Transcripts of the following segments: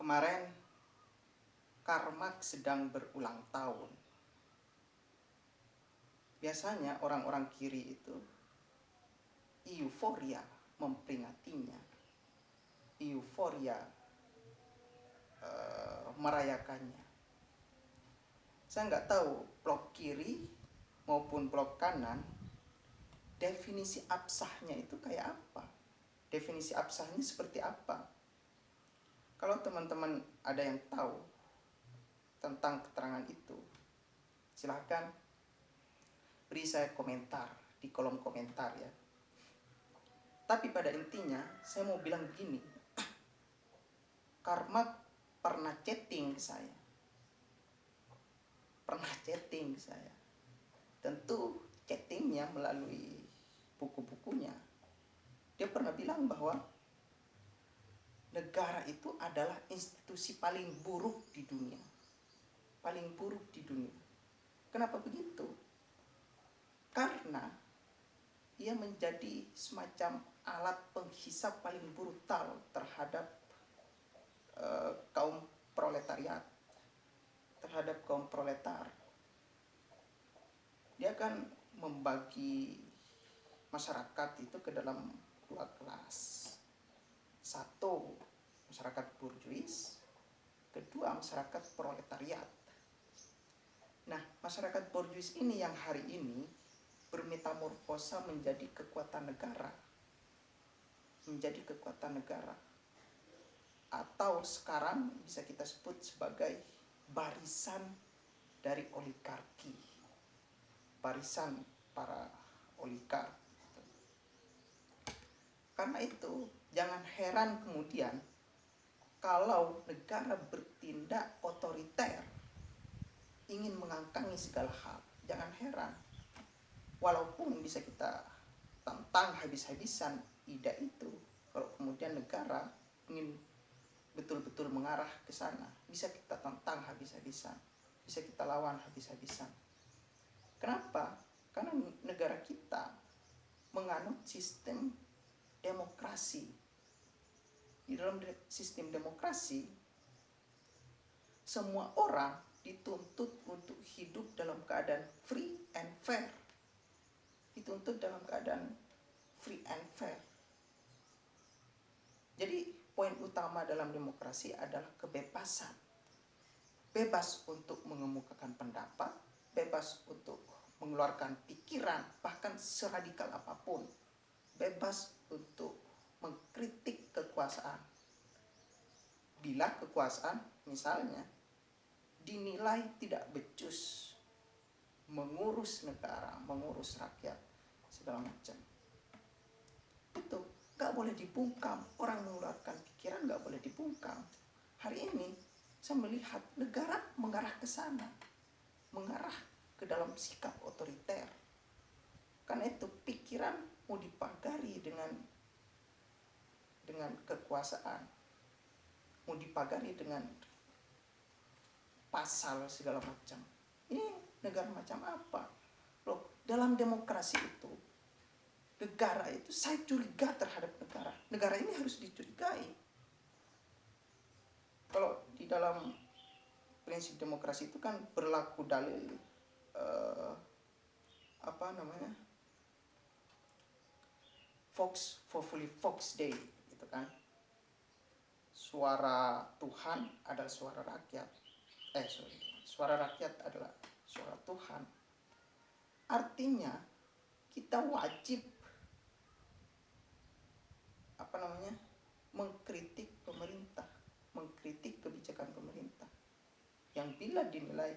Kemarin Karl Marx sedang berulang tahun. Biasanya orang-orang kiri itu euforia memperingatinya, euforia merayakannya. Saya nggak tahu blok kiri maupun blok kanan definisi absahnya itu kayak apa, definisi absahnya seperti apa. Kalau teman-teman ada yang tahu tentang keterangan itu, silahkan beri saya komentar di kolom komentar ya. Tapi pada intinya saya mau bilang begini, Karl Marx pernah chatting ke saya. Tentu chattingnya melalui buku-bukunya. Dia pernah bilang bahwa negara itu adalah institusi paling buruk di dunia. Paling buruk di dunia. Kenapa begitu? Karena ia menjadi semacam alat penghisap paling brutal terhadap kaum proletariat, terhadap kaum proletar. Dia akan membagi masyarakat itu ke dalam dua kelas. Satu, masyarakat burjuis. Kedua, masyarakat proletariat. Nah, masyarakat burjuis ini yang hari ini bermetamorfosa menjadi kekuatan negara. Atau sekarang bisa kita sebut sebagai barisan dari oligarki. Barisan para oligark. Karena itu, jangan heran kemudian kalau negara bertindak otoriter, ingin mengangkangi segala hal. Jangan heran. Walaupun bisa kita tentang habis-habisan ide itu, kalau kemudian negara ingin betul-betul mengarah ke sana, bisa kita tentang habis-habisan, bisa kita lawan habis-habisan. Kenapa? Karena negara kita menganut sistem demokrasi. Di dalam sistem demokrasi, semua orang dituntut untuk hidup dalam keadaan free and fair. Jadi poin utama dalam demokrasi adalah kebebasan. Bebas untuk mengemukakan pendapat, bebas untuk mengeluarkan pikiran, bahkan seradikal apapun. Bebas untuk mengkritik kekuasaan. Bila kekuasaan misalnya dinilai tidak becus mengurus negara, mengurus rakyat, segala macam, itu gak boleh dibungkam. Orang mengeluarkan pikiran gak boleh dibungkam. Hari ini saya melihat negara mengarah ke sana, mengarah ke dalam sikap otoriter. Karena itu pikiran mau dipagari dengan kekuasaan, mau dipagari dengan pasal segala macam. Ini negara macam apa? Loh, dalam demokrasi itu, negara itu, saya curiga terhadap negara. Negara ini harus dicurigai. Kalau di dalam prinsip demokrasi itu kan berlaku dalil Vox Populi Vox Dei, gitu kan. Suara Tuhan adalah suara rakyat. Suara rakyat adalah suara Tuhan. Artinya kita wajib mengkritik pemerintah, mengkritik kebijakan pemerintah yang bila dinilai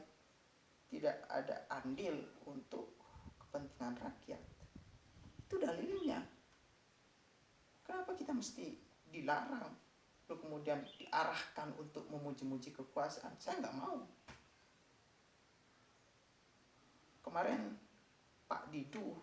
tidak ada andil untuk kepentingan rakyat. Itu dalilnya. Kenapa kita mesti dilarang, lalu kemudian diarahkan untuk memuji-muji kekuasaan? Saya nggak mau. Kemarin Pak Didu